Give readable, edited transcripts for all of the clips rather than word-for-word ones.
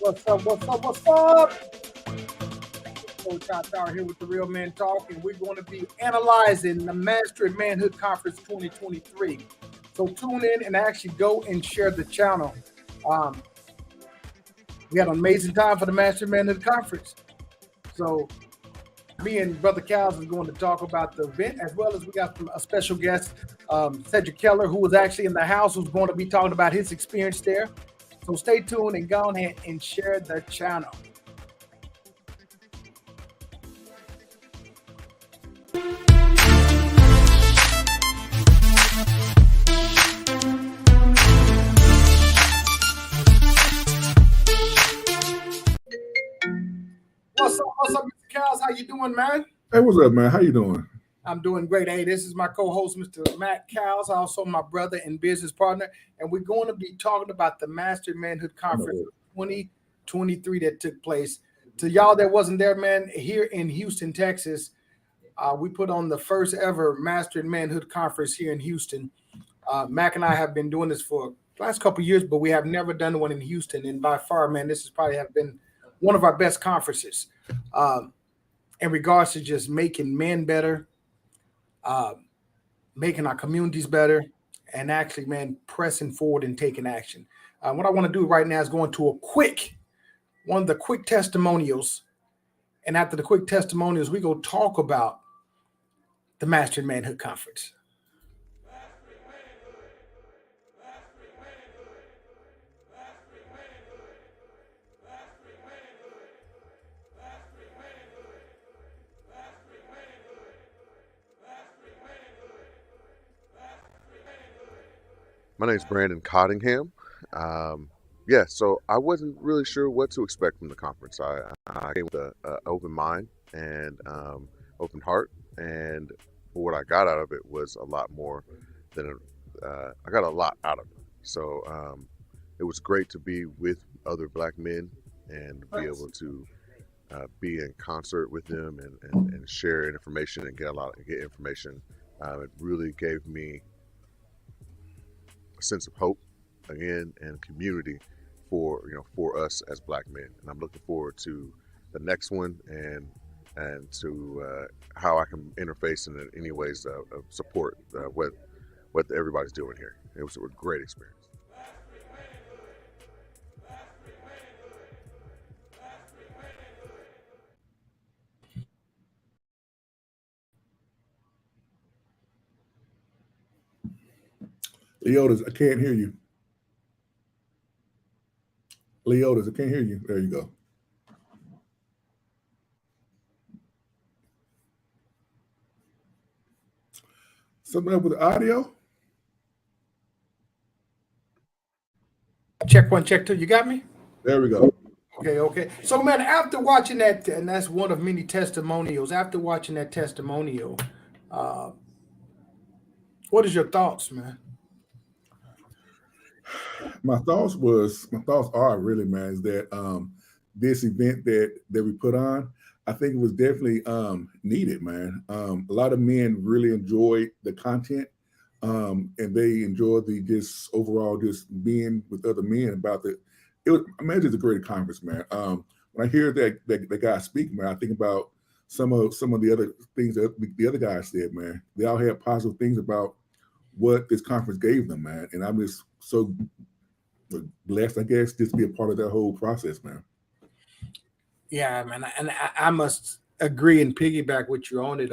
What's up? What's up? What's up? Coach Tower here with the Real Men Talk, and we're going to be analyzing the Mastering Manhood Conference 2023. So tune in and actually go and share the channel. We had an amazing time for the Mastering Manhood Conference. So me and Brother Cows is going to talk about the event, as well as we got a special guest, Cedric Keller, who was actually in the house, who's going to be talking about his experience there. So stay tuned and go ahead and share the channel. What's up, Mr. Cows? How you doing, man? Hey, what's up, man? How you doing? I'm doing great. Hey, this is my co-host, Mr. Matt Cows, also my brother and business partner, and we're going to be talking about the Mastering Manhood Conference 2023 that took place. To y'all that wasn't there, man, here in Houston, Texas, we put on the first ever Mastering Manhood Conference here in Houston. Mac and I have been doing this for the last couple of years, but we have never done one in Houston, and by far, man, this has probably have been one of our best conferences in regards to just making men better, making our communities better, and actually, man, pressing forward and taking action. What I want to do right now is go into one of the quick testimonials. And after the quick testimonials, we go talk about the Mastering Manhood Conference. My name's Brandon Cottingham. So I wasn't really sure what to expect from the conference. I came with an open mind and open heart, and what I got out of it was a lot more than I got a lot out of it. So it was great to be with other Black men and be able to be in concert with them and share information and get information. It really gave me sense of hope again and community for us as Black men, and I'm looking forward to the next one and to how I can interface in any ways of support what everybody's doing here. It was a great experience. Leotis, I can't hear you. Leotis, I can't hear you. There you go. Something up with the audio? Check one, check two. You got me? There we go. Okay. So, man, after watching that, and that's one of many testimonials. After watching that testimonial, uh, what is your thoughts, man? My thoughts are really, man, is that this event that we put on, I think it was definitely needed, man. A lot of men really enjoyed the content, and they enjoyed the just overall just being with other men about the. It was, I imagine it's a great conference, man. When I hear that guy speak, man, I think about some of the other things that the other guys said, man. They all had positive things about what this conference gave them, man. And I'm just so blessed, I guess, just to be a part of that whole process, man. Yeah, man, and I must agree and piggyback with you on it.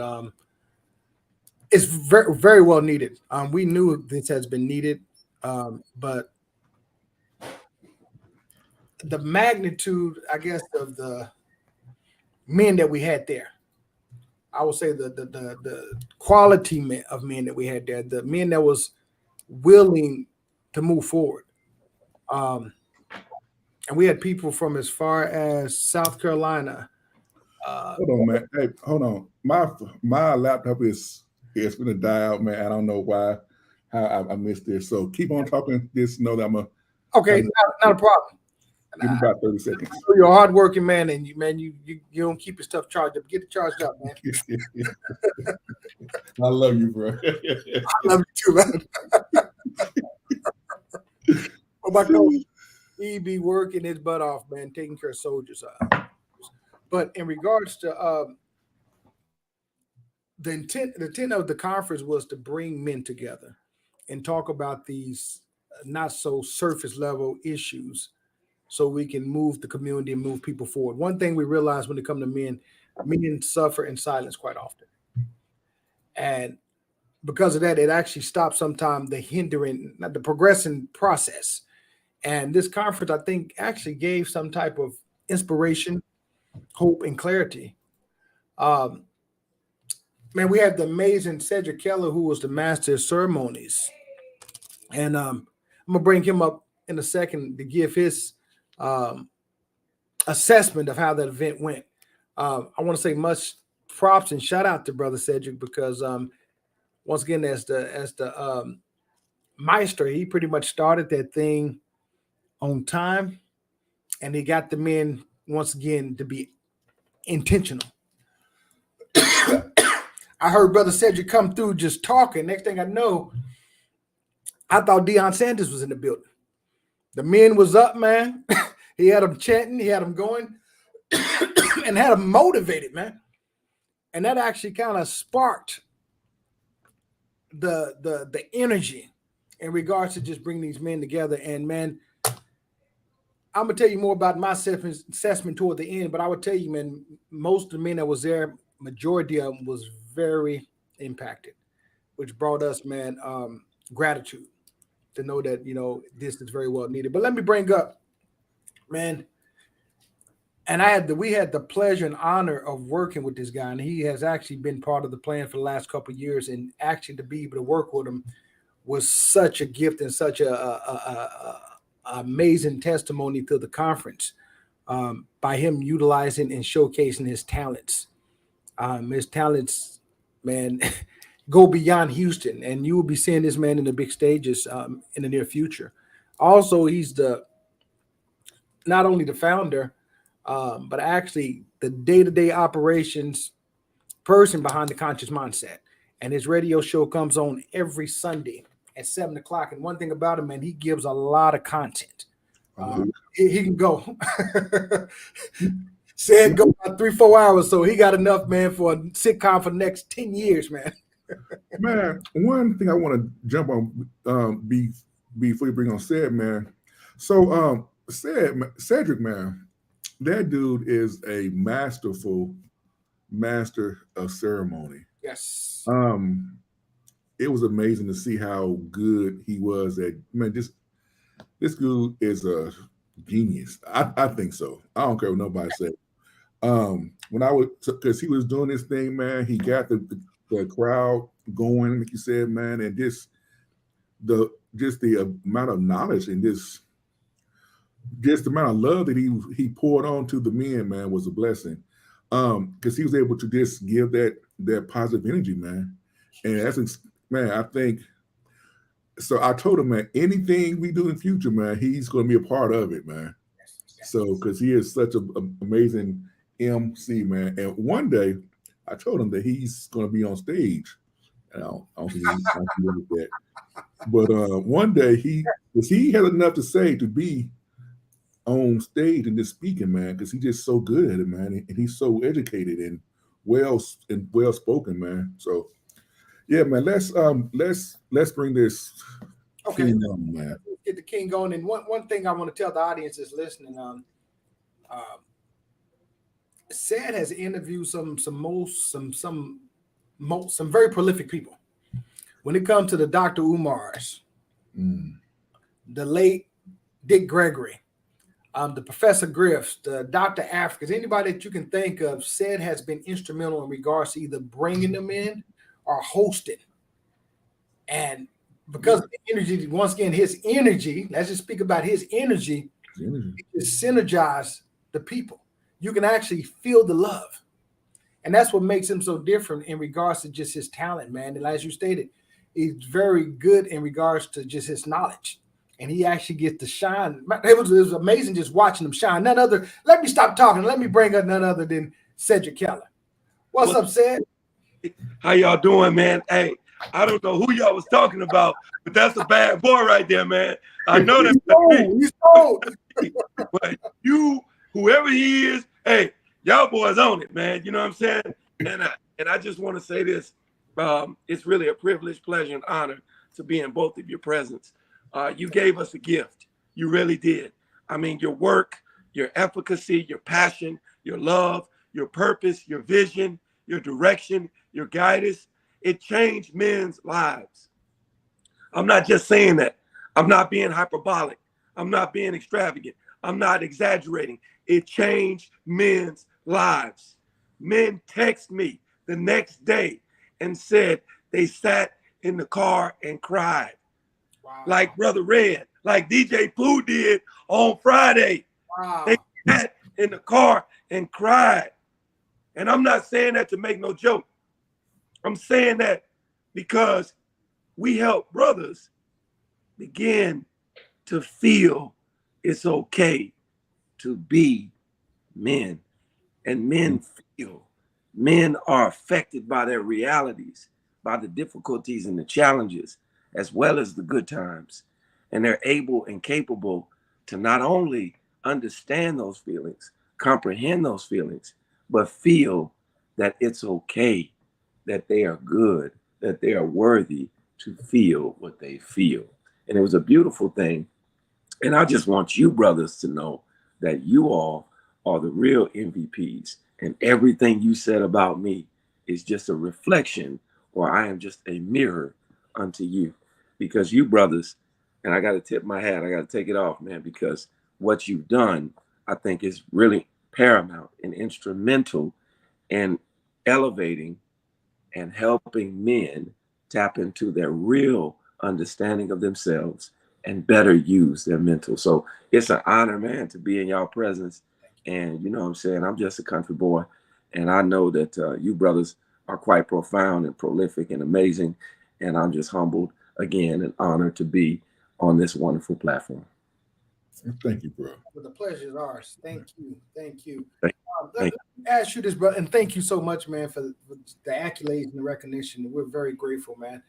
It's very, very well needed. We knew this has been needed, but the magnitude, I guess, of the men that we had there, I would say the quality of men that we had there, the men that was willing to move forward. Um, and we had people from as far as South Carolina. Hold on, man. Hey, hold on. My laptop is gonna die out, man. I don't know why how I missed this. So keep on talking. Just know that I'm a Okay, have not a problem. give me about 30 seconds. You're a hardworking man, and you don't keep your stuff charged up. Get it charged up, man. I love you, bro. I love you too, man. Oh my God, he be working his butt off, man, taking care of soldiers. But in regards to the intent of the conference was to bring men together and talk about these not so surface level issues, so we can move the community and move people forward. One thing we realize when it comes to men suffer in silence quite often, and because of that, it actually stops sometimes the hindering, not the progressing process. And this conference, I think, actually gave some type of inspiration, hope, and clarity. Um, Man, we had the amazing Cedric Keller, who was the master of ceremonies, and I'm gonna bring him up in a second to give his um, assessment of how that event went. I want to say much props and shout out to Brother Cedric because once again, as the maestro, he pretty much started that thing on time, and he got the men once again to be intentional. I heard Brother Cedric come through just talking. Next thing I know, I thought Deion Sanders was in the building. The men was up, man. He had them chanting, he had them going, and had them motivated, man. And that actually kind of sparked the energy in regards to just bringing these men together. And man, I'm gonna tell you more about my assessment toward the end, but I would tell you, man, most of the men that was there, majority of them was very impacted, which brought us, man, gratitude to know that this is very well needed. But let me bring up, man, and we had the pleasure and honor of working with this guy, and he has actually been part of the plan for the last couple of years, and actually to be able to work with him was such a gift and such a amazing testimony to the conference, by him utilizing and showcasing his talents. His talents, man, go beyond Houston, and you will be seeing this man in the big stages in the near future. Also, he's not only the founder, but actually the day-to-day operations person behind the conscious mindset. And his radio show comes on every Sunday at 7 o'clock. And one thing about him, man, he gives a lot of content. He can go. Said go about 3-4 hours, so he got enough, man, for a sitcom for the next 10 years, man. Man, one thing I want to jump on before you bring on Ced, man. So Cedric, man, that dude is a master of ceremony. Yes. it was amazing to see how good he was at, man, this dude is a genius. I think so. I don't care what nobody says. When I was, because he was doing this thing, man, he got the crowd going, like you said, man, and just the amount of knowledge and just the amount of love that he poured on to the men, man, was a blessing. Because he was able to just give that positive energy, man. And that's, man, I think, so I told him, man, anything we do in the future, man, he's going to be a part of it, man. So, because he is such an amazing MC, man. And one day, I told him that he's going to be on stage. And I don't think he wanted that. But one day, he had enough to say to be on stage and just speaking, man, because he's just so good at it, man. And he's so educated and well spoken, man. So, yeah, man, let's bring this king on, man. Let's get the king going. And one thing I want to tell the audience that's listening, Said has interviewed some very prolific people. When it comes to the Dr. Umars, the late Dick Gregory, the Professor Griffs, the Dr. Africans, anybody that you can think of, Said has been instrumental in regards to either bringing them in or hosting. And because of the energy, once again, his energy, let's just speak about his energy, it synergize the people. You can actually feel the love. And that's what makes him so different in regards to just his talent, man. And as you stated, he's very good in regards to just his knowledge. And he actually gets to shine. It was amazing just watching him shine. Let me stop talking. Let me bring up none other than Cedric Keller. What's up, Ced? How y'all doing, man? Hey, I don't know who y'all was talking about, but that's a bad boy right there, man. I know that. He's old. But you, whoever he is, hey, y'all boys own it, man. You know what I'm saying? And I just want to say this. It's really a privilege, pleasure, and honor to be in both of your presence. You gave us a gift. You really did. I mean, your work, your efficacy, your passion, your love, your purpose, your vision, your direction, your guidance, it changed men's lives. I'm not just saying that. I'm not being hyperbolic. I'm not being extravagant. I'm not exaggerating. It changed men's lives. Men text me the next day and said they sat in the car and cried. Wow. Like Brother Red, like DJ Pooh did on Friday. Wow. They sat in the car and cried. And I'm not saying that to make no joke. I'm saying that because we help brothers begin to feel it's okay to be men. And men feel. Men are affected by their realities, by the difficulties and the challenges, as well as the good times. And they're able and capable to not only understand those feelings, comprehend those feelings, but feel that it's okay, that they are good, that they are worthy to feel what they feel. And it was a beautiful thing. And I just want you brothers to know that you all are the real MVPs. And everything you said about me is just a reflection, or I am just a mirror unto you. Because you brothers, and I got to tip my hat, I got to take it off, man, because what you've done, I think is really paramount and instrumental in elevating and helping men tap into their real understanding of themselves and better use their mental. So it's an honor, man, to be in y'all presence. And you know what I'm saying? I'm just a country boy. And I know that you brothers are quite profound and prolific and amazing. And I'm just humbled again and honored to be on this wonderful platform. Thank you, bro. Well, the pleasure is ours. Thank you. Thank you. Thank Let me ask you this, brother, and thank you so much, man, for the accolades and the recognition. We're very grateful, man.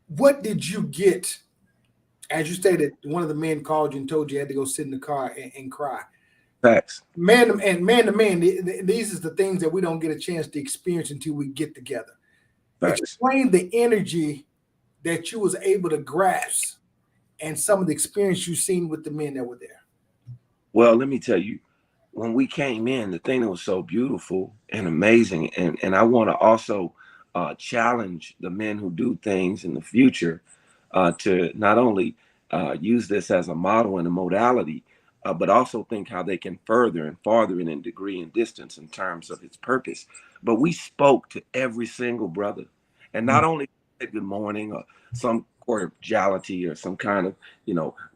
What did you get? As you stated, one of the men called you and told you had to go sit in the car and cry. Facts. Man to man, these are the things that we don't get a chance to experience until we get together. Facts. Explain the energy that you was able to grasp and some of the experience you've seen with the men that were there. Well, let me tell you, when we came in, the thing that was so beautiful and amazing, and I want to also challenge the men who do things in the future to not only use this as a model and a modality, but also think how they can further and farther it in degree and distance in terms of its purpose. But we spoke to every single brother, and not only said good morning or some cordiality or some kind of,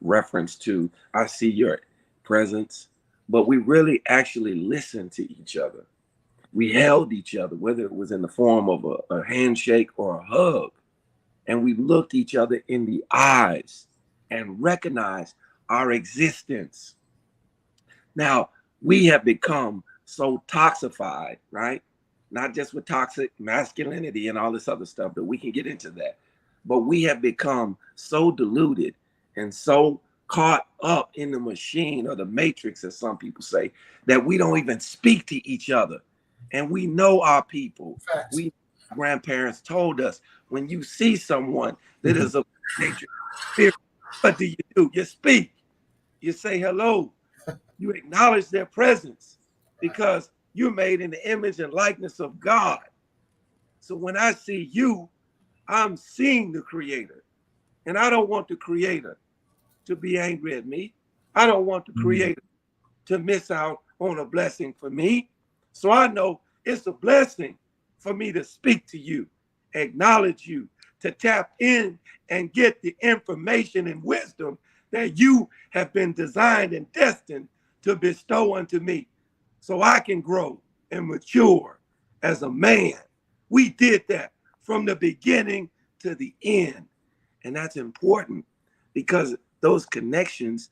reference to, I see your presence, but we really actually listened to each other. We held each other, whether it was in the form of a handshake or a hug, and we looked each other in the eyes and recognized our existence. Now, we have become so toxified, right? Not just with toxic masculinity and all this other stuff, but we can get into that. But we have become so diluted and so caught up in the machine or the matrix, as some people say, that we don't even speak to each other. And we know our people. Facts. Grandparents told us, when you see someone that is a matrix spirit, what do? You speak. You say hello. You acknowledge their presence because you're made in the image and likeness of God. So when I see you, I'm seeing the creator. And I don't want the creator to be angry at me. I don't want the creator to miss out on a blessing for me. So I know it's a blessing for me to speak to you, acknowledge you, to tap in and get the information and wisdom that you have been designed and destined to bestow unto me so I can grow and mature as a man. We did that from the beginning to the end. And that's important because those connections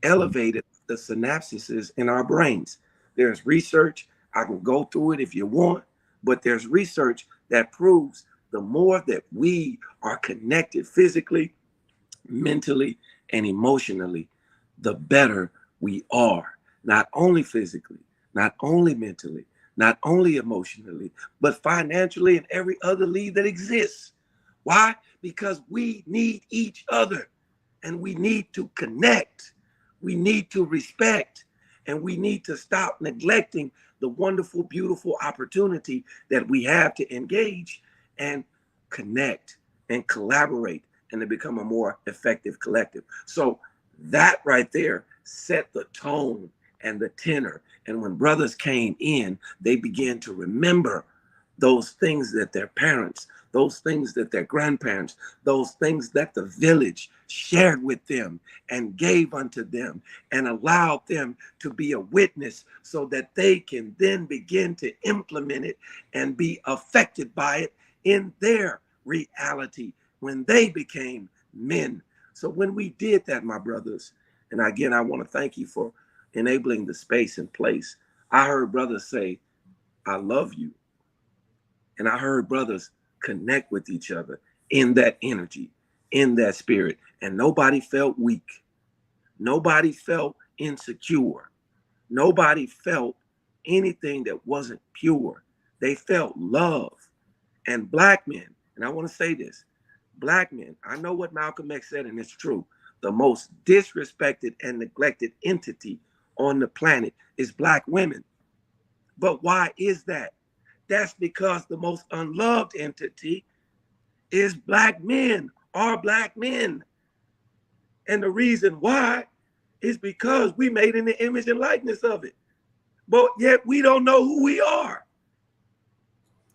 elevated the synapses in our brains. There's research, I can go through it if you want, but there's research that proves the more that we are connected physically, mentally, and emotionally, the better we are, not only physically, not only mentally, not only emotionally, but financially and every other lead that exists. Why? Because we need each other and we need to connect. We need to respect and we need to stop neglecting the wonderful, beautiful opportunity that we have to engage and connect and collaborate and to become a more effective collective. So that right there set the tone and the tenor. And when brothers came in, they began to remember those things that their parents, those things that their grandparents, those things that the village shared with them and gave unto them and allowed them to be a witness so that they can then begin to implement it and be affected by it in their reality when they became men. So when we did that, my brothers, and again, I want to thank you for enabling the space and place. I heard brothers say, I love you. And I heard brothers connect with each other in that energy, in that spirit. And nobody felt weak. Nobody felt insecure. Nobody felt anything that wasn't pure. They felt love. And black men, and I want to say this, black men, I know what Malcolm X said, and it's true. The most disrespected and neglected entity on the planet is black women. But why is that? That's because the most unloved entity is black men, are black men. And the reason why is because we made in the image and likeness of it. But yet we don't know who we are.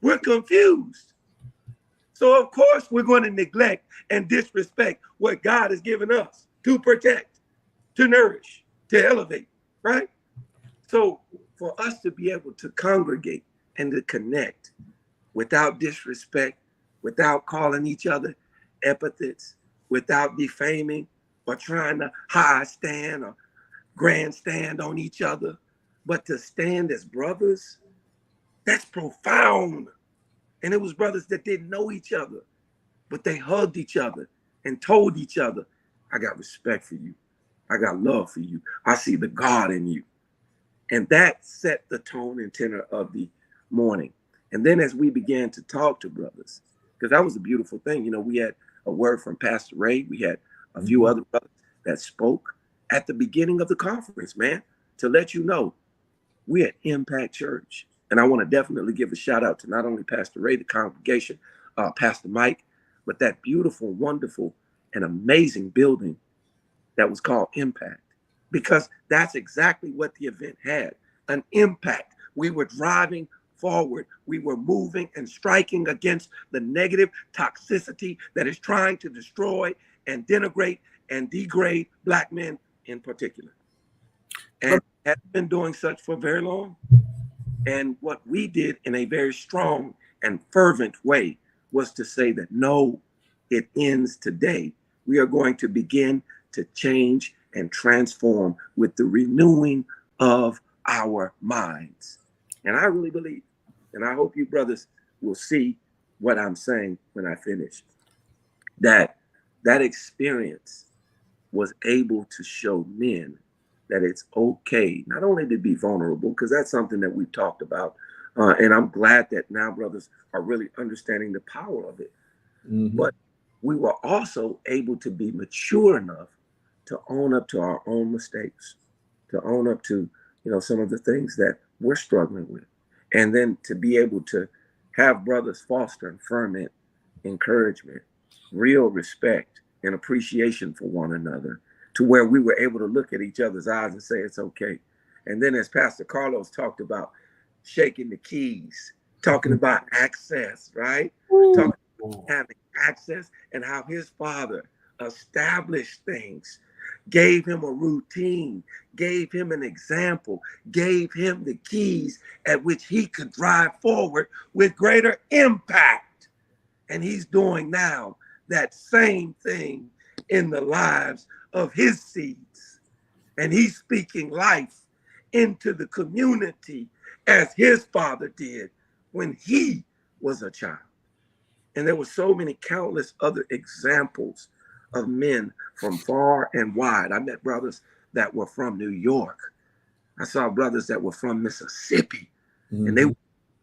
We're confused. So of course we're going to neglect and disrespect what God has given us to protect, to nourish, to elevate, right? So for us to be able to congregate and to connect without disrespect, without calling each other epithets, without defaming or trying to high stand or grandstand on each other, but to stand as brothers, that's profound. And it was brothers that didn't know each other, but they hugged each other and told each other, I got respect for you. I got love for you. I see the God in you. And that set the tone and tenor of the morning. And then as we began to talk to brothers, because that was a beautiful thing. You know, we had a word from Pastor Ray. We had a few other brothers that spoke at the beginning of the conference, man, to let you know we at Impact Church. And I want to definitely give a shout out to not only Pastor Ray, the congregation, Pastor Mike, but that beautiful, wonderful, and amazing building that was called Impact, because that's exactly what the event had, an impact. We were driving forward. We were moving and striking against the negative toxicity that is trying to destroy and denigrate and degrade Black men in particular. And has been doing such for very long. And what we did in a very strong and fervent way was to say that no, it ends today. We are going to begin to change and transform with the renewing of our minds. And I really believe, and I hope you brothers will see what I'm saying when I finish, that that experience was able to show men that it's okay not only to be vulnerable, because that's something that we've talked about, and I'm glad that now brothers are really understanding the power of it. But we were also able to be mature enough to own up to our own mistakes, to own up to, you know, some of the things that we're struggling with, and then to be able to have brothers foster and ferment encouragement, real respect and appreciation for one another, to where we were able to look at each other's eyes and say it's okay. And then, as Pastor Carlos talked about, shaking the keys, talking about access, right? Talking about having access, and how his father established things, gave him a routine, gave him an example, gave him the keys at which he could drive forward with greater impact. And he's doing now that same thing in the lives of his seeds. And he's speaking life into the community as his father did when he was a child. And there were so many countless other examples of men from far and wide. I met brothers that were from New York. I saw brothers that were from Mississippi, and they were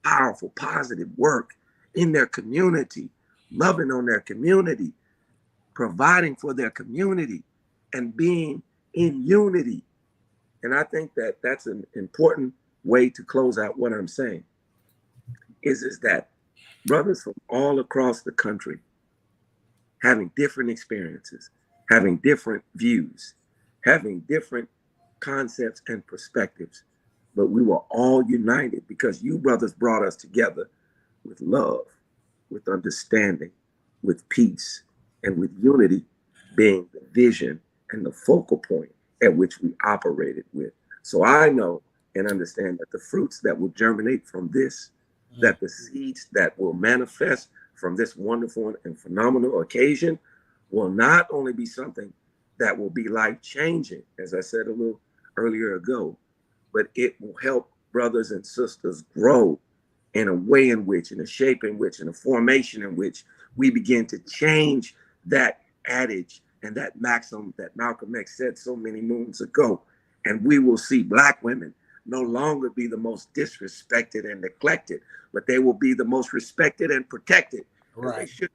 powerful, positive work in their community, loving on their community, providing for their community, and being in unity. And I think that that's an important way to close out what I'm saying, is that brothers from all across the country having different experiences, having different views, having different concepts and perspectives, but we were all united because you brothers brought us together with love, with understanding, with peace, and with unity being the vision and the focal point at which we operated with. So I know and understand that the fruits that will germinate from this, that the seeds that will manifest from this wonderful and phenomenal occasion will not only be something that will be life-changing, as I said a little earlier ago, but it will help brothers and sisters grow in a way in which, in a shape in which, in a formation in which we begin to change that adage and that maxim that Malcolm X said so many moons ago. And we will see Black women no longer be the most disrespected and neglected, but they will be the most respected and protected. Right. They should.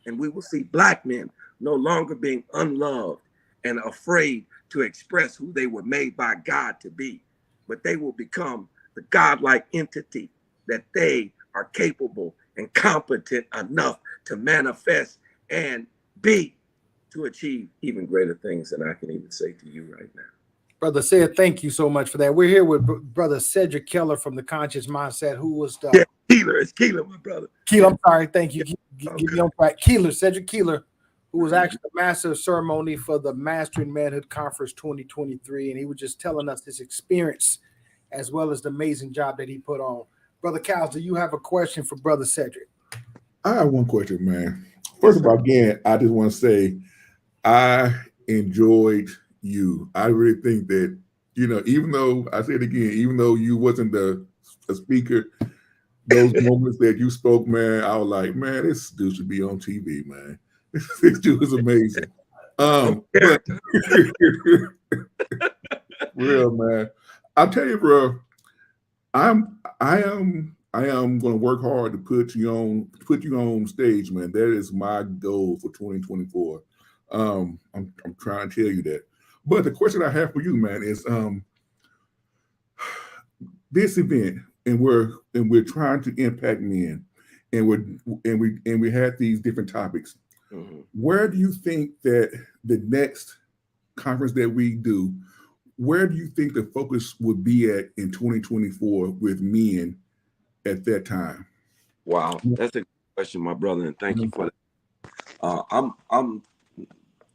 And we will see Black men no longer being unloved and afraid to express who they were made by God to be, but they will become the godlike entity that they are capable and competent enough to manifest and be, to achieve even greater things than I can even say to you right now. Brother Sid, thank you so much for that. We're here with Brother Cedric Keller from the Conscious Mindset, who was the Keeler. It's Keeler, my brother. Keeler, I'm sorry, thank you. Give me on track. Keeler, Cedric Keeler, who was actually the master of ceremony for the Mastering Manhood Conference 2023, and he was just telling us his experience as well as the amazing job that he put on. Brother Cowles, do you have a question for Brother Cedric? I have one question, man. First of all, again, I just want to say I enjoyed you. I really think that, you know, even though I say it again, even though you wasn't a speaker, those moments that you spoke, man, I was like, man, this dude should be on TV, man. This dude is amazing. But real, man. I'll tell you, bro, I am going to work hard to put you on stage, man. That is my goal for 2024. I'm trying to tell you that. But the question I have for you, man, is this event and we're trying to impact men, and we had these different topics. Mm-hmm. Where do you think that the next conference that we do, where do you think the focus would be at in 2024 with men at that time? Wow, that's a good question, my brother, and thank you for that.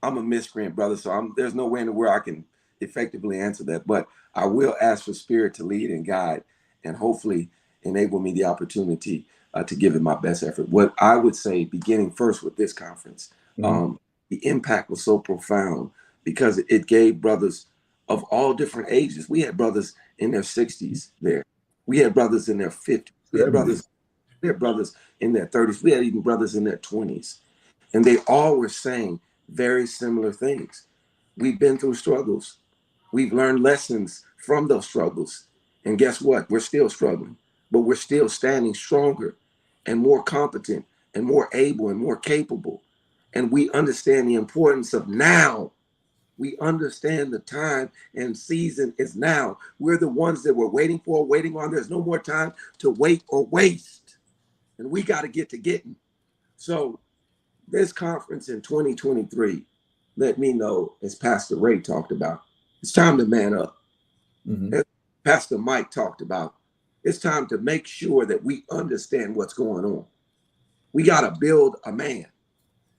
I'm a miscreant, brother, so there's no way in the world I can effectively answer that, but I will ask for Spirit to lead and guide, and hopefully enable me the opportunity to give it my best effort. What I would say, beginning first with this conference, the impact was so profound because it gave brothers of all different ages. We had brothers in their 60s there. We had brothers in their 50s. We had brothers in their 30s. We had even brothers in their 20s. And they all were saying very similar things. We've been through struggles. We've learned lessons from those struggles. And guess what? We're still struggling, but we're still standing stronger and more competent and more able and more capable. And we understand the importance of now. We understand the time and season is now. We're the ones that we're waiting on. There's no more time to wait or waste. And we got to get to getting. So this conference in 2023 let me know, as Pastor Ray talked about, it's time to man up. As Pastor Mike talked about, it's time to make sure that we understand what's going on. We got to build a man,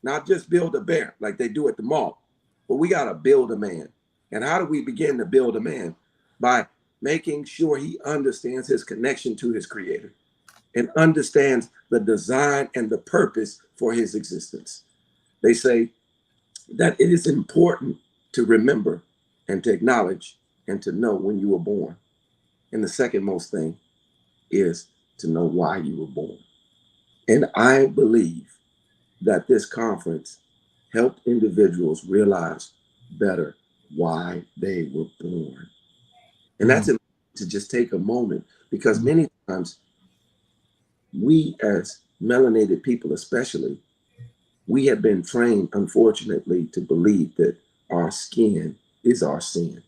not just build a bear like they do at the mall, but we got to build a man. And how do we begin to build a man? By making sure he understands his connection to his creator and understands the design and the purpose for his existence. They say that it is important to remember and to acknowledge and to know when you were born. And the second most thing is to know why you were born. And I believe that this conference helped individuals realize better why they were born. And that's important to just take a moment, because many times we as melanated people especially, we have been trained, unfortunately, to believe that our skin is our sin,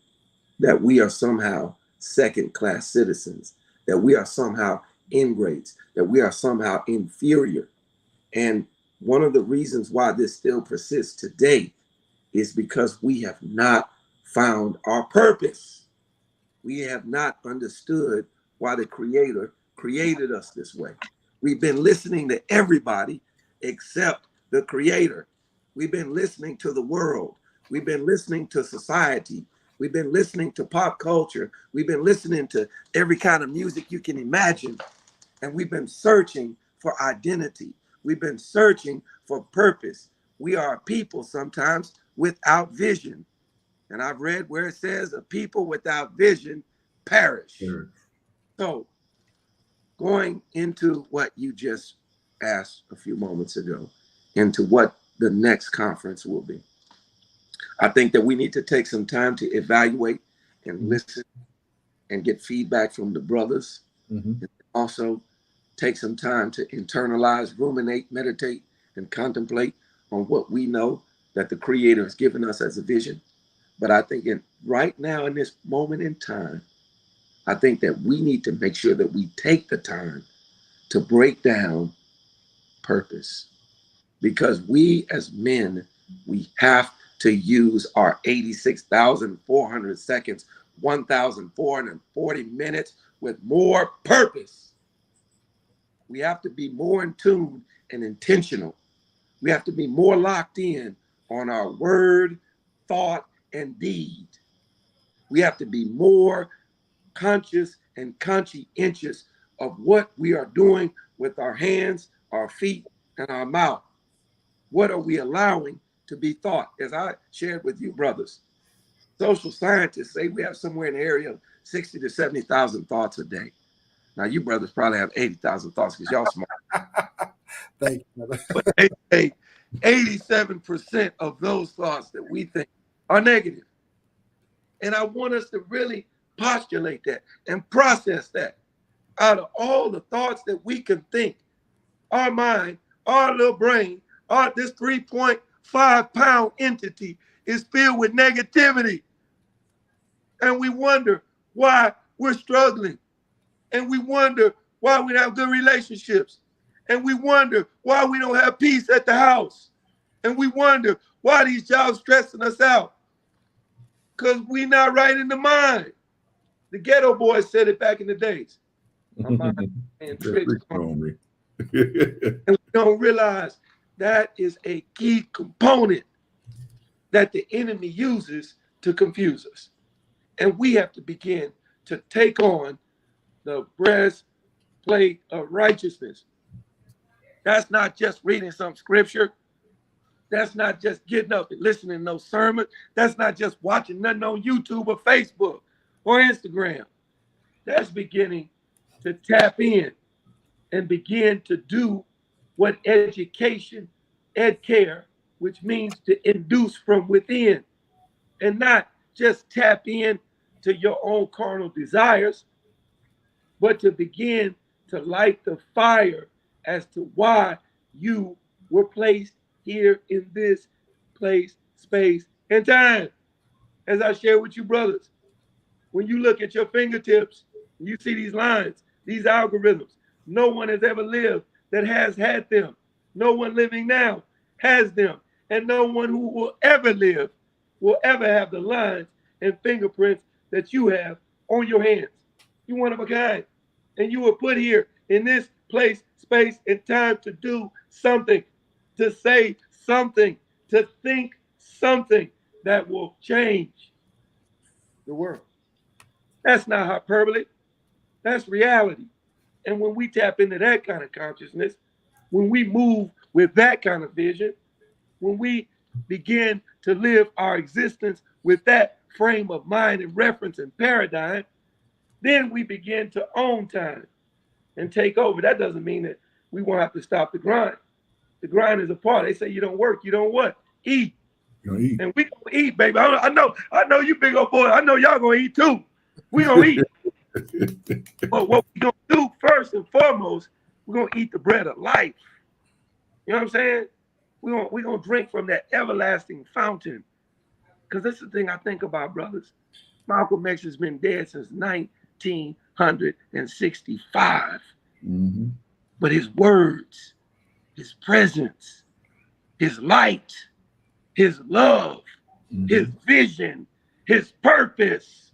that we are somehow second-class citizens, that we are somehow ingrates, that we are somehow inferior. And one of the reasons why this still persists today is because we have not found our purpose. We have not understood why the Creator created us this way. We've been listening to everybody except the Creator. We've been listening to the world. We've been listening to society. We've been listening to pop culture. We've been listening to every kind of music you can imagine. And we've been searching for identity. We've been searching for purpose. We are a people sometimes without vision. And I've read where it says a people without vision perish. Sure. So going into what you just asked a few moments ago, into what the next conference will be, I think that we need to take some time to evaluate and listen and get feedback from the brothers. And also take some time to internalize, ruminate, meditate, and contemplate on what we know that the Creator has given us as a vision. But I think right now in this moment in time, I think that we need to make sure that we take the time to break down purpose. Because we as men, we have to use our 86,400 seconds, 1,440 minutes with more purpose. We have to be more in tune and intentional. We have to be more locked in on our word, thought, and deed. We have to be more conscious and conscientious of what we are doing with our hands, our feet, and our mouth. What are we allowing to be thought? As I shared with you, brothers, social scientists say we have somewhere in the area of 60 to 70,000 thoughts a day. Now, you brothers probably have 80,000 thoughts because y'all smart. Thank you, brother. But they say 87% of those thoughts that we think are negative. And I want us to really postulate that and process that. Out of all the thoughts that we can think, our mind, our little brain, this 3.5-pound entity is filled with negativity. And we wonder why we're struggling. And we wonder why we don't have good relationships. And we wonder why we don't have peace at the house. And we wonder why these jobs stressing us out. Because we not right in the mind. The ghetto boys said it back in the days. My mind and tricks on me. And we don't realize that is a key component that the enemy uses to confuse us. And we have to begin to take on the breastplate of righteousness. That's not just reading some scripture. That's not just getting up and listening to no sermon. That's not just watching nothing on YouTube or Facebook or Instagram. That's beginning to tap in and begin to do what education, ed care, which means to induce from within, and not just tap in to your own carnal desires, but to begin to light the fire as to why you were placed here in this place, space, and time. As I share with you, brothers, when you look at your fingertips, you see these lines, these algorithms. No one has ever lived that has had them. No one living now has them. And no one who will ever live will ever have the lines and fingerprints that you have on your hands. You're one of a kind. And you were put here in this place, space, and time to do something, to say something, to think something that will change the world. That's not hyperbole. That's reality. And when we tap into that kind of consciousness, when we move with that kind of vision, when we begin to live our existence with that frame of mind and reference and paradigm, then we begin to own time and take over. That doesn't mean that we won't have to stop the grind. The grind is a part. They say you don't work, you don't what? Eat. You don't eat. And we gonna eat, baby. I know you big old boy. I know y'all gonna eat too. We gonna eat. But what we gonna do first and foremost, we're gonna eat the bread of life. You know what I'm saying? We're gonna drink from that everlasting fountain. Because that's the thing I think about, brothers. Malcolm X has been dead since 1965. Mm-hmm. But his words, his presence, his light, his love, his vision, his purpose,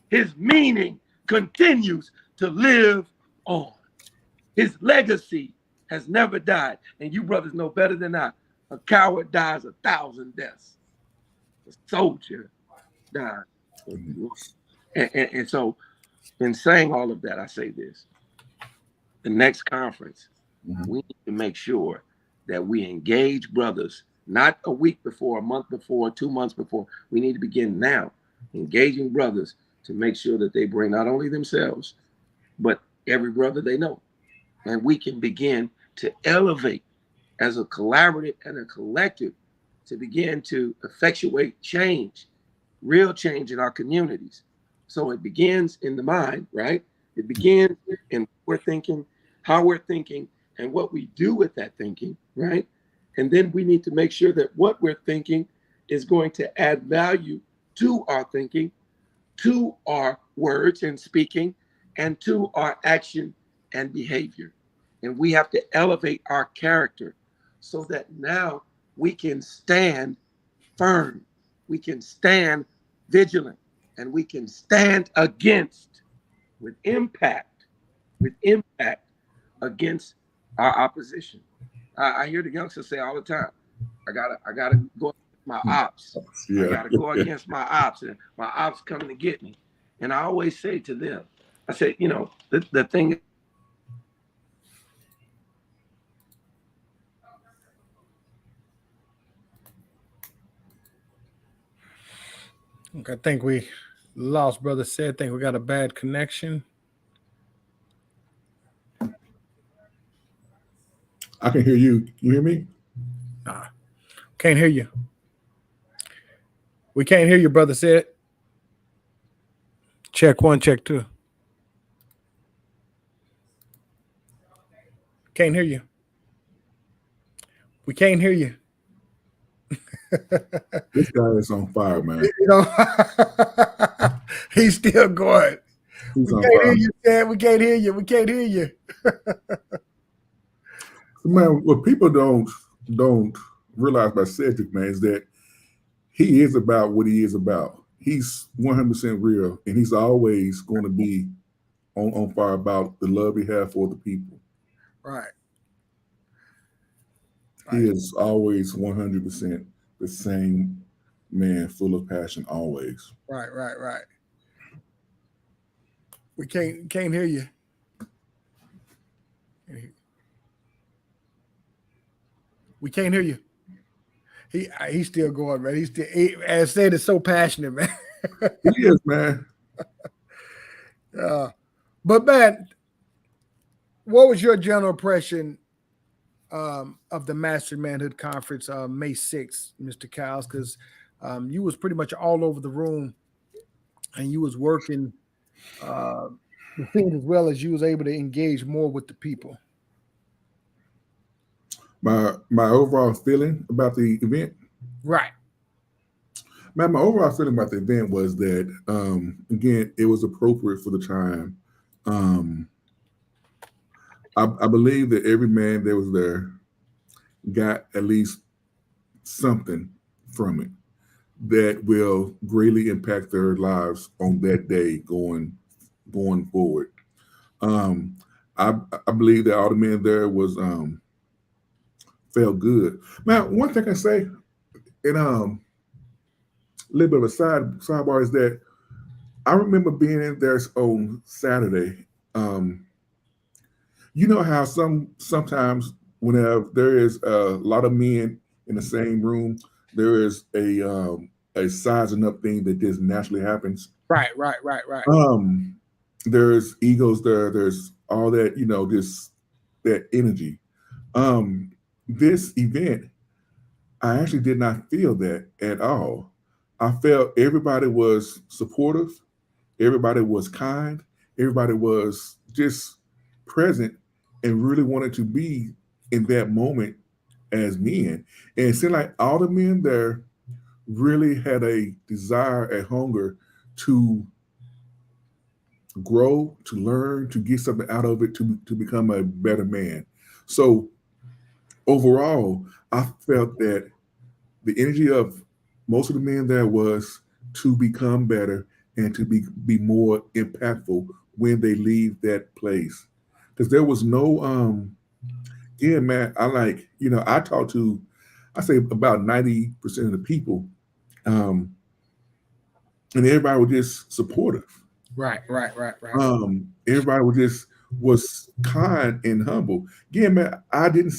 his meaning continues to live on. His legacy has never died. And you brothers know better than I. A coward dies 1,000 deaths. A soldier died. And so in saying all of that, I say this. The next conference, we need to make sure that we engage brothers, not a week before, a month before, 2 months before. We need to begin now, engaging brothers to make sure that they bring not only themselves, but every brother they know. And we can begin to elevate as a collaborative and a collective to begin to effectuate change, real change in our communities. So it begins in the mind, right? It begins in what we're thinking, how we're thinking, and what we do with that thinking, right? And then we need to make sure that what we're thinking is going to add value to our thinking, to our words and speaking, and to our action and behavior. And we have to elevate our character so that now we can stand firm, we can stand vigilant, and we can stand against with impact against our opposition. I hear the youngsters say all the time, I gotta go against my ops. Yeah. I gotta go against my ops, and my ops coming to get me. And I always say to them, I say, you know, the thing. I think we lost Brother Said. I think we got a bad connection. I can hear you. You hear me? Nah, can't hear you. We can't hear you, Brother Said. Check 1, check 2. Can't hear you. We can't hear you. This guy is on fire, man. You know, he's still going. He's We on can't hear fire. you, Chad. We can't hear you. We can't hear you. Man, what people don't realize about Cedric, man, is that he is about what he is about. He's 100% real, and he's always going to be on fire about the love he has for the people. Right. He is always 100% the same man, full of passion, always. Right. We can't hear you. We can't hear you. He's still going, man. He's still, as I said, it's so passionate, man. He is, man. But man, what was your general impression of the Mastering Manhood Conference May 6th, Mr. Cowles? Because you was pretty much all over the room, and you was working the things as well as you was able to engage more with the people. My overall feeling about the event, right? Man, my overall feeling about the event was that again, it was appropriate for the time. I believe that every man that was there got at least something from it that will greatly impact their lives on that day going forward. I believe that all the men there was felt good. Man, one thing I say, and a little bit of a sidebar is that I remember being in there on Saturday. You know how sometimes whenever there is a lot of men in the same room, there is a sizing up thing that just naturally happens. Right. There's egos there. There's all that, just that energy. This event, I actually did not feel that at all. I felt everybody was supportive. Everybody was kind. Everybody was just present and really wanted to be in that moment as men. And it seemed like all the men there really had a desire, a hunger to grow, to learn, to get something out of it, to become a better man. So overall, I felt that the energy of most of the men there was to become better and to be more impactful when they leave that place. Because there was no yeah, man, I talked to, I say about 90% of the people, and everybody was just supportive. Right. Everybody was kind and humble. Again, man, I did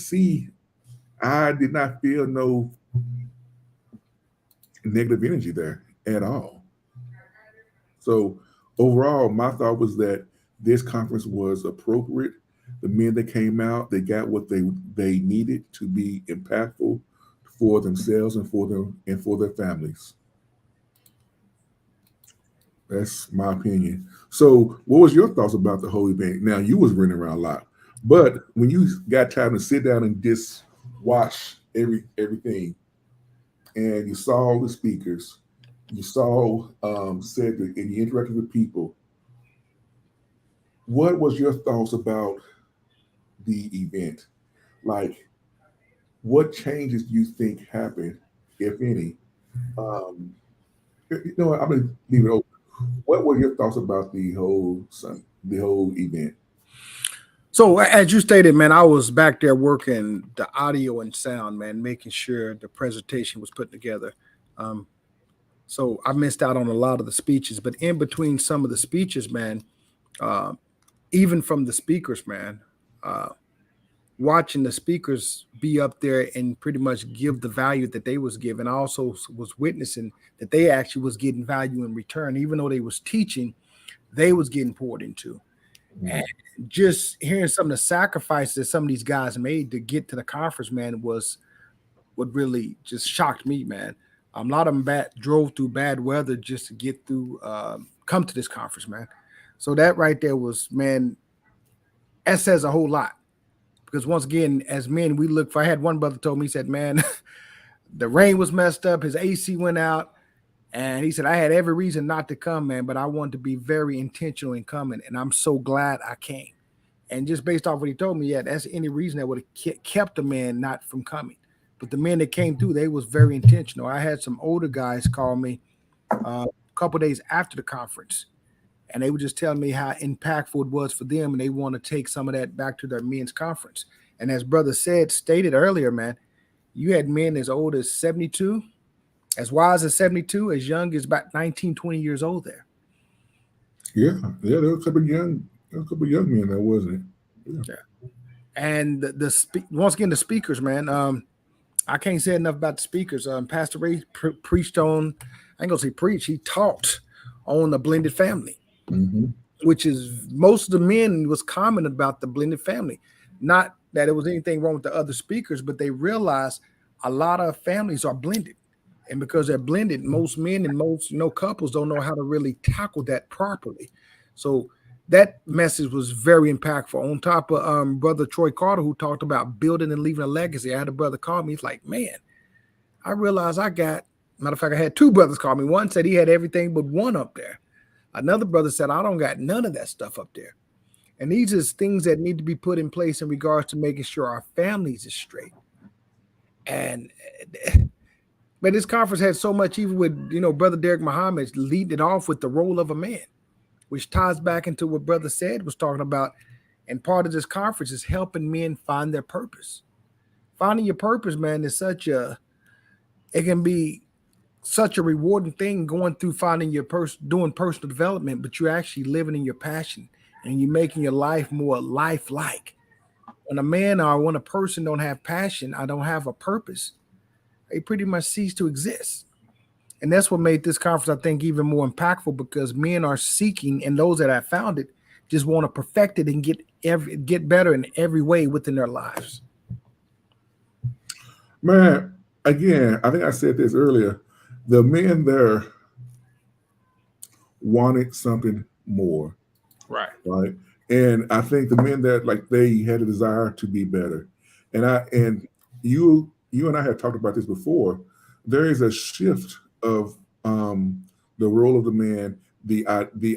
not feel no negative energy there at all. So overall, my thought was that this conference was appropriate. The men that came out, they got what they needed to be impactful for themselves and for their families. That's my opinion. So what was your thoughts about the whole event? Now, you was running around a lot, but when you got time to sit down and just watch everything, and you saw the speakers, you saw Cedric, and you interacted with people, what was your thoughts about the event? Like, what changes do you think happened, if any? You know what, I'm gonna leave it open. What were your thoughts about the whole event? So as you stated, man, I was back there working the audio and sound, man, making sure the presentation was put together. So I missed out on a lot of the speeches, but in between some of the speeches, man, even from the speakers, man, watching the speakers be up there and pretty much give the value that they was giving, I also was witnessing that they actually was getting value in return. Even though they was teaching, they was getting poured into. And just hearing some of the sacrifices that some of these guys made to get to the conference, man, was what really just shocked me, man. A lot of them drove through bad weather just to get through, come to this conference, man. So that right there was, man, that says a whole lot. Because once again, as men, we look for, I had one brother told me, he said, man, the rain was messed up, his AC went out, And he said, I had every reason not to come, man, but I wanted to be very intentional in coming. And I'm so glad I came. And just based off what he told me, yeah, that's any reason that would have kept the man not from coming. But the men that came through, they was very intentional. I had some older guys call me a couple of days after the conference, and they would just tell me how impactful it was for them, and they want to take some of that back to their men's conference. And as brother stated earlier, man, you had men as old as 72, as wise as 72, as young as about 19, 20 years old there. Yeah, there were a couple of young men there, wasn't it? Yeah. And once again, the speakers, man. I can't say enough about the speakers. Pastor Ray preached on, I ain't gonna say preach, he taught on the blended family, which is most of the men was commenting about the blended family. Not that it was anything wrong with the other speakers, but they realized a lot of families are blended. And because they're blended, most men and most couples don't know how to really tackle that properly. So that message was very impactful. On top of brother Troy Carter, who talked about building and leaving a legacy. I had a brother call me. He's like, man, I realized matter of fact, I had two brothers call me. One said he had everything but one up there. Another brother said, I don't got none of that stuff up there. And these are things that need to be put in place in regards to making sure our families is straight. But this conference had so much, even with, brother Derek Muhammad leading it off with the role of a man, which ties back into what brother said was talking about. And part of this conference is helping men find their purpose. Finding your purpose, man, is it can be such a rewarding thing going through finding doing personal development, but you're actually living in your passion and you're making your life more lifelike. When a man or when a person don't have passion, I don't have a purpose, they pretty much cease to exist. And that's what made this conference, I think, even more impactful, because men are seeking, and those that have found it just want to perfect it and get better in every way within their lives. Man, again, I think I said this earlier. The men there wanted something more. Right. And I think the men that they had a desire to be better. And you and I have talked about this before. There is a shift of the role of the man, the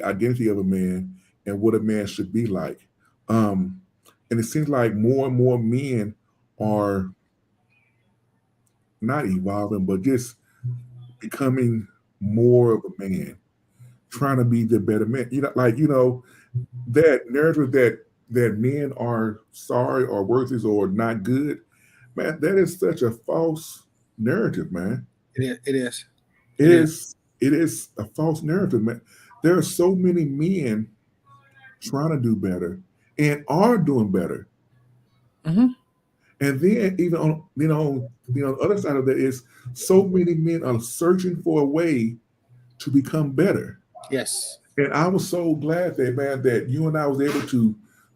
identity of a man, and what a man should be like. And it seems like more and more men are not evolving, but just becoming more of a man, trying to be the better man. That narrative that men are sorry or worthless or not good, man, that is such a false narrative, man. It is. It is a false narrative, man. There are so many men trying to do better and are doing better. Mm-hmm. And then even on the other side of that is so many men are searching for a way to become better. Yes. And I was so glad that you and I was able to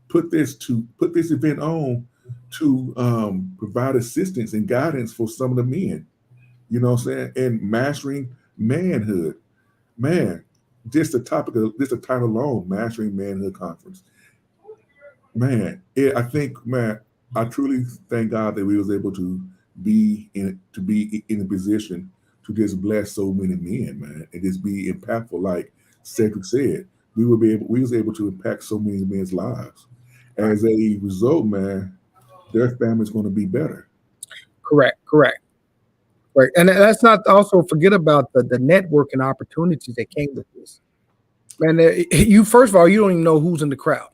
put this event on to provide assistance and guidance for some of the men. You know what I'm saying? And mastering manhood. Man, just the title alone, Mastering Manhood Conference. Man, I truly thank God that we was able to be in a position to just bless so many men, man, and just be impactful. Like Cedric said, we was able to impact so many men's lives. As a result, man, their family's going to be better. Correct. Right. And let's not also forget about the networking opportunities that came with this. Man, first of all, you don't even know who's in the crowd.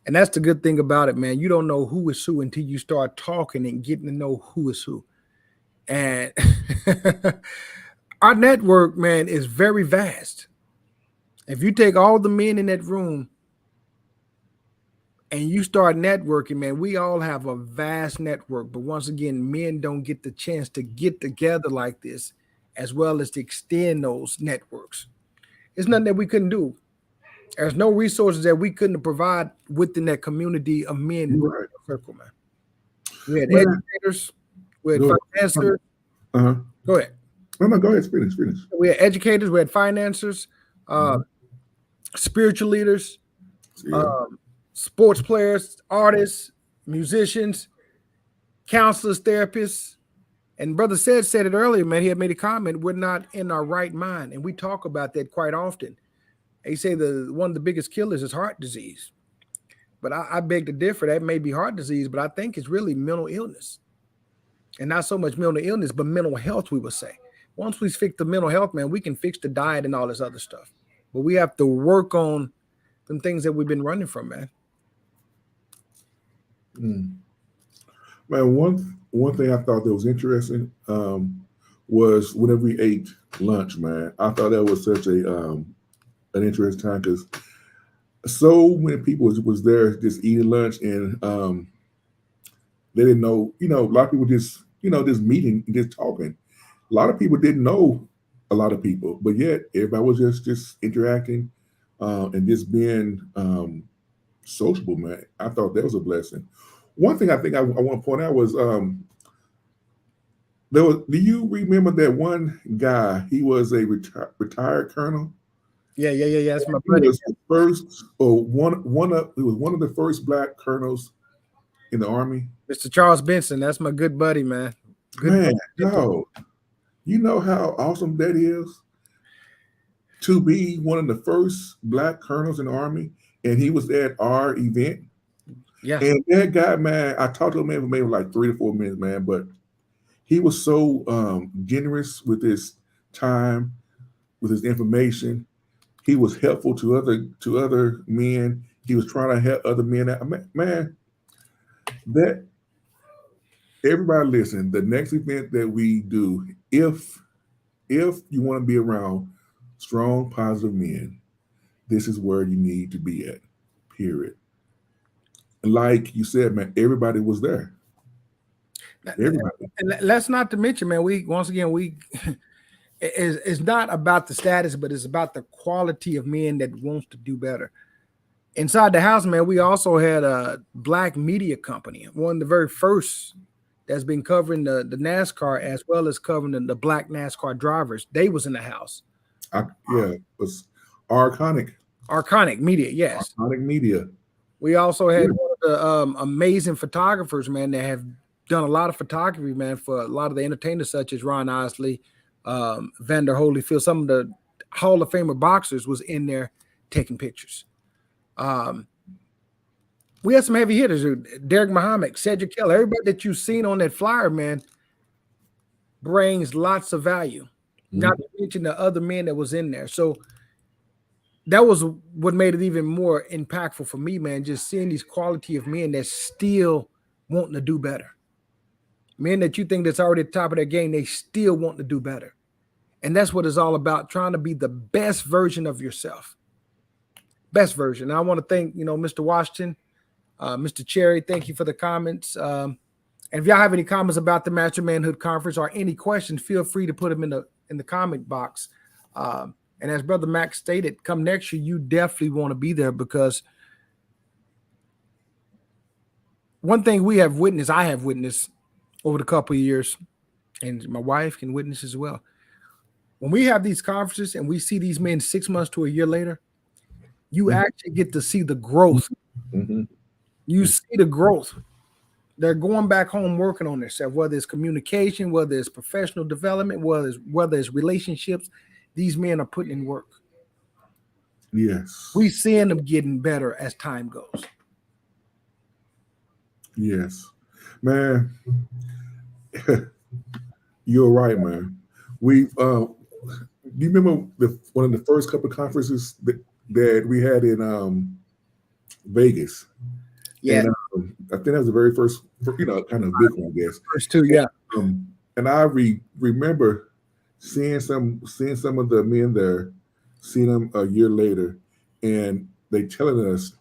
And that's the good thing about it, man. You don't know who is who until you start talking and getting to know who is who. And our network, man, is very vast. If you take all the men in that room and you start networking, man, we all have a vast network. But once again, men don't get the chance to get together like this, as well as to extend those networks. It's nothing that we couldn't do. There's no resources that we couldn't provide within that community of men in the circle, man. We had educators, we had financiers. Go ahead. No, go ahead. Finish. We had educators, we had financiers, spiritual leaders, sports players, artists, musicians, counselors, therapists, And Brother said it earlier, man. He had made a comment, we're not in our right mind. And we talk about that quite often. They say one of the biggest killers is heart disease. But I beg to differ. That may be heart disease, but I think it's really mental illness. And not so much mental illness, but mental health, we would say. Once we fix the mental health, man, we can fix the diet and all this other stuff. But we have to work on them things that we've been running from, man. Man, one thing I thought that was interesting was whenever we ate lunch, man. I thought that was such an interesting time because so many people was there just eating lunch, and they didn't know. A lot of people just just meeting and just talking. A lot of people didn't know a lot of people, but yet everybody was just interacting and just being sociable, man. I thought that was a blessing. One thing I think I want to point out was do you remember that one guy? He was a retired colonel. Yeah. That's my buddy. He was the first, he was one of the first black colonels in the Army. Mr. Charles Benson. That's my good buddy, man. Man, no. You know how awesome that is to be one of the first black colonels in the Army, and he was at our event. Yeah. And that guy, man, I talked to him for maybe like 3 to 4 minutes, man, but he was so generous with his time, with his information. He was helpful to other men. He was trying to help other men out. Man, that everybody listen, the next event that we do, if you want to be around strong, positive men, this is where you need to be at, period. Like you said, man, everybody was there. Everybody. And let's not to mention, man, it's not about the status, but it's about the quality of men that wants to do better. Inside the house, man, we also had a black media company, one of the very first that's been covering the NASCAR as well as covering the black NASCAR drivers. They was in the house. It was Arconic Media, yes. Arconic Media. We also had one of the amazing photographers, man, that have done a lot of photography, man, for a lot of the entertainers such as Ron Isley, Vander Holyfield. Some of the Hall of Famer boxers was in there taking pictures. We had some heavy hitters, Derek Muhammad, Cedric Keller. Everybody that you've seen on that flyer, man, brings lots of value. Not to mention the other men that was in there. So that was what made it even more impactful for me, man, just seeing these quality of men that still wanting to do better. Men that you think that's already at the top of their game, they still want to do better. And that's what it's all about, trying to be the best version of yourself. Best version. I want to thank, Mr. Washington, Mr. Cherry, thank you for the comments. And if y'all have any comments about the Mastering Manhood Conference or any questions, feel free to put them in the comment box. And as Brother Max stated, come next year, you definitely want to be there, because one thing I have witnessed over the couple of years, and my wife can witness as well. When we have these conferences and we see these men 6 months to a year later, you actually get to see the growth. You see the growth. They're going back home working on themselves, whether it's communication, whether it's professional development, whether it's relationships. These men are putting in work. Yes. We seeing them getting better as time goes. Yes. Man, you're right, man. Do you remember one of the first couple of conferences that we had in Vegas? Yeah. And, I think that was the very first, kind of big one, I guess. First two, yeah. And I remember seeing some of the men there, seeing them a year later, and they telling us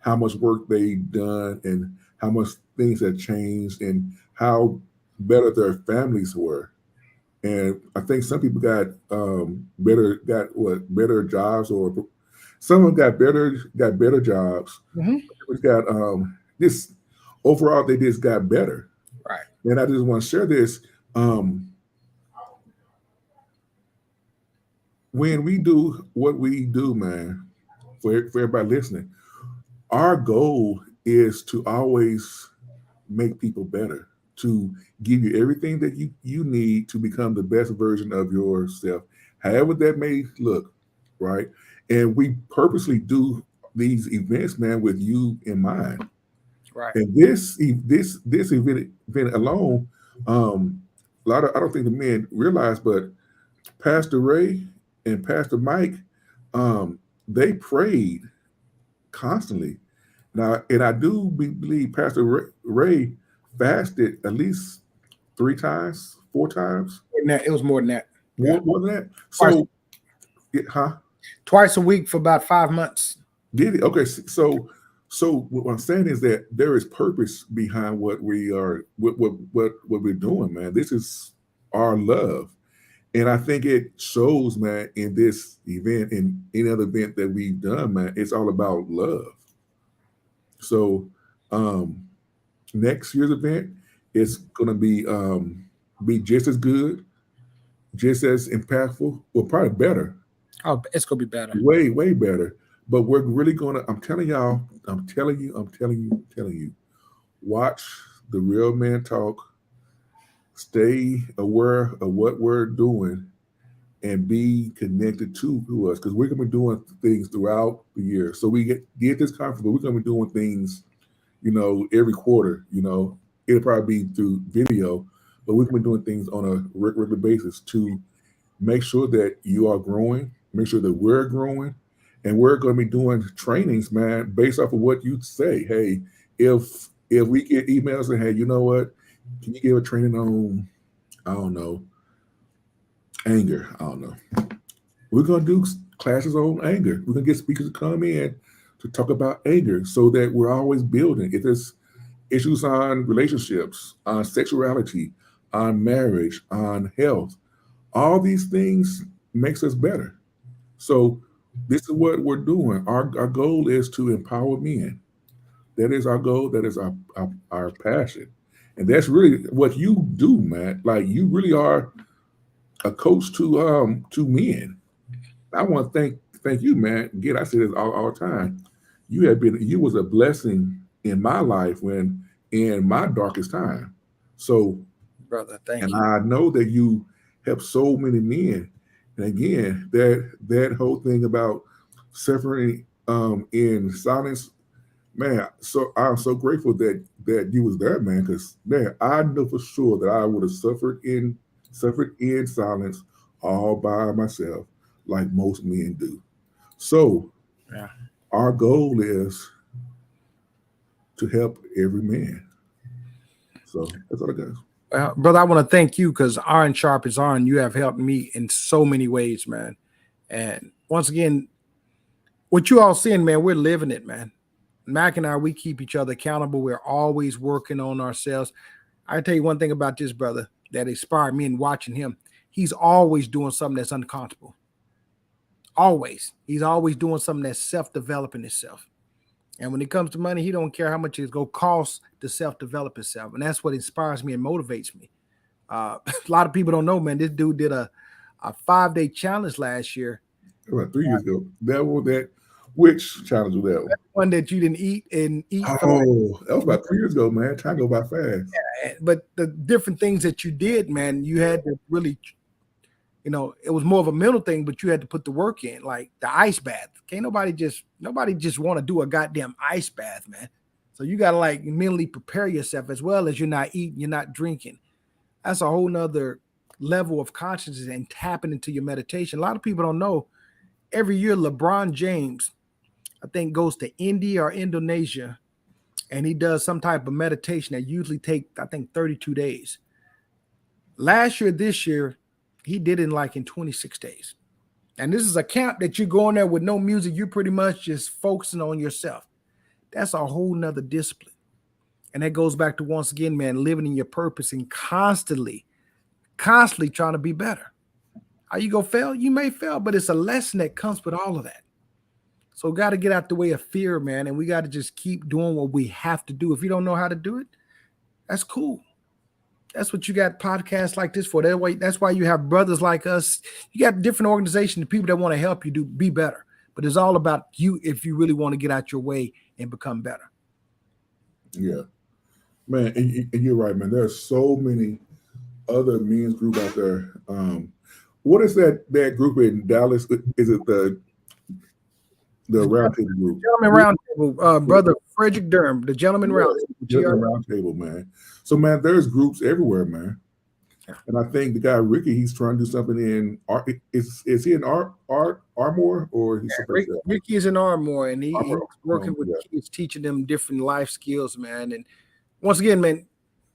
how much work they done and how much things had changed and how better their families were. And I think some people got better jobs, or some of them got better jobs. Got this overall, they just got better. Right. And I just want to share this. When we do what we do, man, for everybody listening, our goal is to always make people better. to give you everything that you need to become the best version of yourself, however that may look, right? And we purposely do these events, man, with you in mind. Right. And this event alone, a lot of, I don't think the men realize, but Pastor Ray and Pastor Mike, they prayed constantly. Now, and I do believe Pastor Ray fasted at least 3 times, 4 times. It was more than that. More than that. So, Twice a week for about 5 months. Did it? Okay. So what I'm saying is that there is purpose behind what we are, what we're doing, man. This is our love. And I think it shows, man, in this event, in any other event that we've done, man, it's all about love. So next year's event is gonna be just as good, just as impactful, or probably better. Oh, it's gonna be better. Way, way better. But we're really gonna, I'm telling you, watch the Real Man Talk, stay aware of what we're doing, and be connected to us, because we're gonna be doing things throughout the year. So we get this conference, but we're gonna be doing things, every quarter. It'll probably be through video, but we're gonna be doing things on a regular basis to make sure that you are growing, make sure that we're growing, and we're going to be doing trainings, man, based off of what you say. Hey, if we get emails and, hey, you know what, can you give a training on, I don't know, anger? I don't know. We're going to do classes on anger. We're going to get speakers to come in to talk about anger, so that we're always building. If there's issues on relationships, on sexuality, on marriage, on health, all these things makes us better. So this is what we're doing. Our goal is to empower men. That is our goal. That is our passion. And that's really what you do, man. Like, you really are a coach to men. I want to thank you, man. Again, I say this all the time. You was a blessing in my life in my darkest time. So, brother, thank you. And I know that you help so many men. And again, that whole thing about suffering in silence, man. So I'm so grateful that you was there, man. Because, man, I know for sure that I would have suffered in silence all by myself, like most men do. So yeah, our goal is to help every man. So that's all I got. Brother, I want to thank you, because iron sharpens iron. You have helped me in so many ways, man. And once again, what you all seeing, man, we're living it, man. Mac and I, we keep each other accountable. We're always working on ourselves. I tell you one thing about this brother that inspired me in watching him. He's always doing something that's uncomfortable. Always. He's always doing something that's self-developing himself. And when it comes to money, he don't care how much it's going to cost to self-develop himself. And that's what inspires me and motivates me. A lot of people don't know, man, this dude did a 5-day challenge last year. About 3 years ago. Which challenge was that? One that you didn't eat. Oh, that was about 3 years ago, man. Time go by fast. Yeah, but the different things that you did, man, you had to really, it was more of a mental thing, but you had to put the work in, like the ice bath. Can't nobody just want to do a goddamn ice bath, man. So you got to like mentally prepare yourself, as well as you're not eating, you're not drinking. That's a whole nother level of consciousness and tapping into your meditation. A lot of people don't know, every year LeBron James, I think, goes to India or Indonesia, and he does some type of meditation that usually take, I think, 32 days. This year, he did it in 26 days. And this is a camp that you go in there with no music. You're pretty much just focusing on yourself. That's a whole nother discipline. And that goes back to, once again, man, living in your purpose and constantly trying to be better. Are you going to fail? You may fail, but it's a lesson that comes with all of that. So we got to get out the way of fear, man. And we got to just keep doing what we have to do. If you don't know how to do it, that's cool. That's what you got podcasts like this for. That's why you have brothers like us. You got different organizations, people that want to help you be better. But it's all about you if you really want to get out your way and become better. Yeah. Man, and you're right, man. There are so many other men's group out there. What is that group in Dallas? Is it the Roundtable group? Gentleman Roundtable, brother Frederick Durham, the Gentleman Roundtable. Roundtable, man. So, man, there's groups everywhere, man. And I think the guy Ricky, he's trying to do something in art. Is he in Armor or he's Ricky is in Armor, and he's working with yeah. kids, teaching them different life skills, man. And once again, man,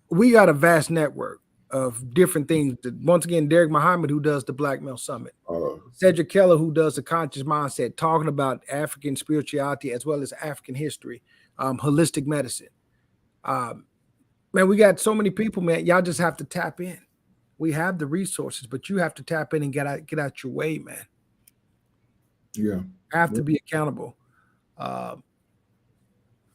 we got a vast network of different things. Once again, Derek Muhammad, who does the Black Male Summit, Cedric Keller, who does the Conscious Mindset, talking about African spirituality as well as African history, holistic medicine. Man, we got so many people, man. Y'all just have to tap in. We have the resources, but you have to tap in and get out your way, man. Yeah. Have to be accountable.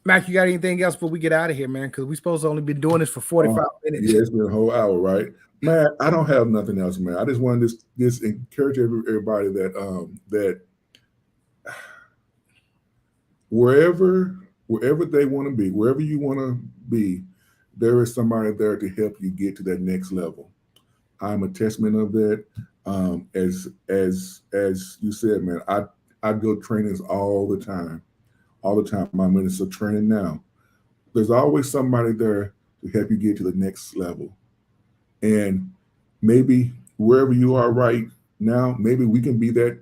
Mac, you got anything else before we get out of here, man? Because we're supposed to only be doing this for 45 minutes. Yeah, it's been a whole hour, right? Man, I don't have nothing else, man. I just wanted to just encourage everybody that wherever they want to be, wherever you want to be, there is somebody there to help you get to that next level. I'm a testament of that. As you said, man, I go trainings all the time. I'm in a training now. There's always somebody there to help you get to the next level. And maybe wherever you are right now, maybe we can be that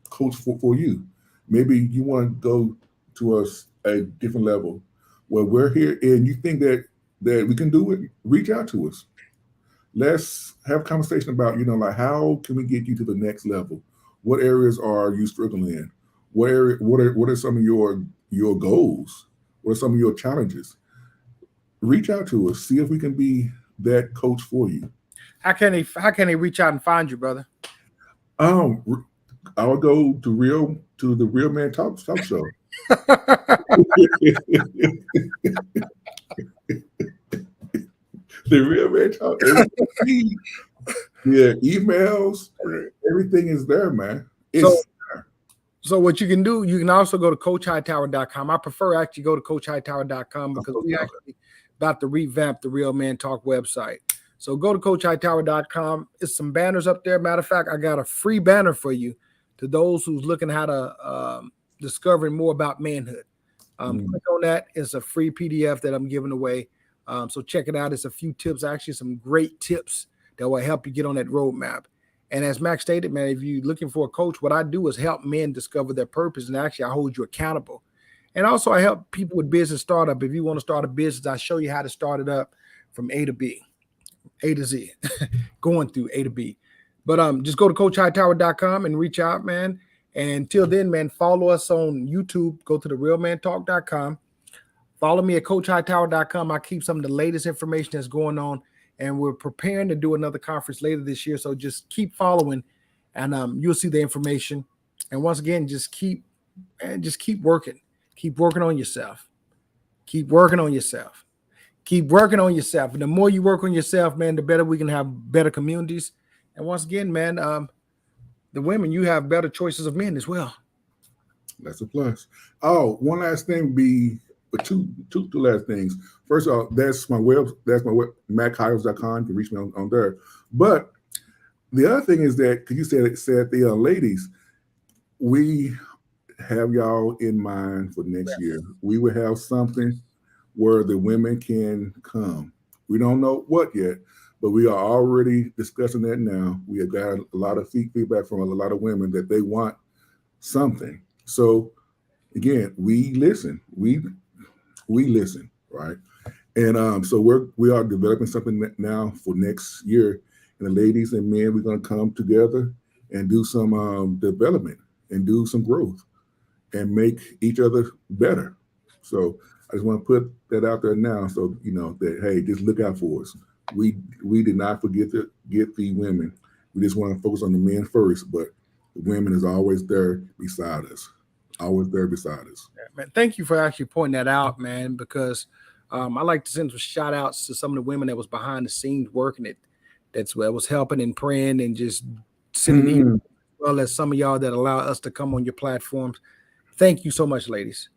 coach for you. Maybe you want to go to a different level. Well, we're here, and you think that we can do it, reach out to us. Let's have a conversation about, like, how can we get you to the next level? What areas are you struggling in? What are some of your goals? What are some of your challenges? Reach out to us. See if we can be that coach for you. How can they reach out and find you, brother? I'll go to the Real Man Talk Show. The Real Man Talk. Yeah, emails, everything is there, man. So what you can do, you can also go to CoachHightower.com. I prefer actually go to CoachHightower.com because we actually about to revamp the Real Man Talk website. So go to CoachHightower.com. It's some banners up there. Matter of fact, I got a free banner for you to those who's looking how to discovering more about manhood. Click on that. It's a free PDF that I'm giving away. So check it out. It's a few tips, actually some great tips that will help you get on that roadmap. And as Max stated, man, if you're looking for a coach, what I do is help men discover their purpose. And actually, I hold you accountable. And also, I help people with business startup. If you want to start a business, I show you how to start it up from A to B, A to Z, going through A to B. But just go to CoachHightower.com and reach out, man. And until then, man, follow us on YouTube. Go to therealmantalk.com. Follow me at CoachHightower.com. I keep some of the latest information that's going on. And we're preparing to do another conference later this year. So just keep following and you'll see the information. And once again, just keep working. Keep working on yourself. Keep working on yourself. Keep working on yourself. And the more you work on yourself, man, the better we can have better communities. And once again, man, the women, you have better choices of men as well. That's a plus. Oh, one last thing would be two last things. First of all, that's my web, MattKyles.com. You can reach me on there. But the other thing is that, because you said the ladies, we have y'all in mind for next year. We will have something where the women can come. We don't know what yet, but we are already discussing that now. We have got a lot of feedback from a lot of women that they want something. So again, we listen. We listen, right? And so we are developing something now for next year. And the ladies and men, we're going to come together and do some development and do some growth and make each other better. So I just want to put that out there now, so you know that, hey, just look out for us. We did not forget to get the women. We just want to focus on the men first, but the women is always there beside us. Always there beside us. Yeah, man, thank you for actually pointing that out, man, because I like to send some shout outs to some of the women that was behind the scenes working it. That was helping and praying and just sitting here, as well as some of y'all that allow us to come on your platforms. Thank you so much, ladies.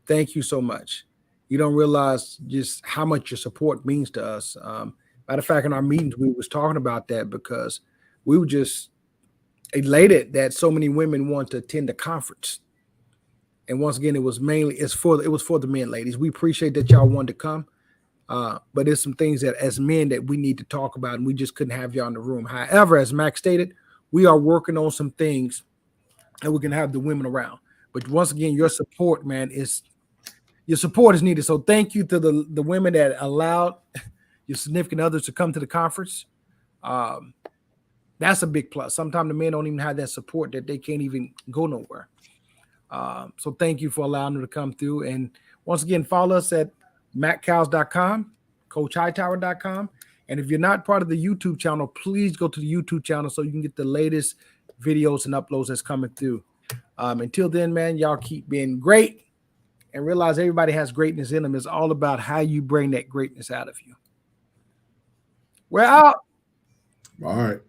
Thank you so much. You don't realize just how much your support means to us. Matter of fact, in our meetings, we was talking about that because we were just elated that so many women want to attend the conference. And once again, it was for the men, ladies. We appreciate that y'all wanted to come. But there's some things that as men that we need to talk about, and we just couldn't have y'all in the room. However, as Mac stated, we are working on some things that we can have the women around. But once again, your support, man, is needed. So thank you to the women that allowed your significant others to come to the conference. That's a big plus. Sometimes the men don't even have that support that they can't even go nowhere. So thank you for allowing them to come through. And once again, follow us at mattcows.com, coachhightower.com. And if you're not part of the YouTube channel, please go to the YouTube channel so you can get the latest videos and uploads that's coming through. Until then, man, y'all keep being great and realize everybody has greatness in them. It's all about how you bring that greatness out of you. We're out. All right.